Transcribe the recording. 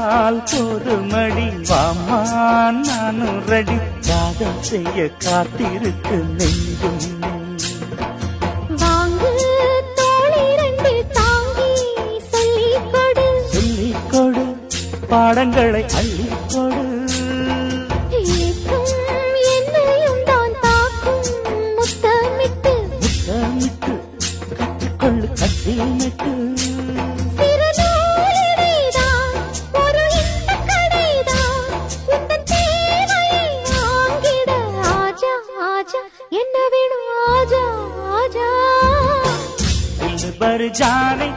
சொன்னால் போதுமடி வாமா நானும் ரெடி காதல் செய்ய காத்திருக்கு நெஞ்சும் வாங்கு தோழி ரெண்டு தாங்கி சொல்லிக்கொடு சொல்லிக்கொடு பாடங்களை அள்ளிக்கொடு என்னையும் தான் தாக்கும் முத்தமிட்டு முத்தமிட்டு கற்றுக்கொள்ளு கட்டியமிட்டு बर जाने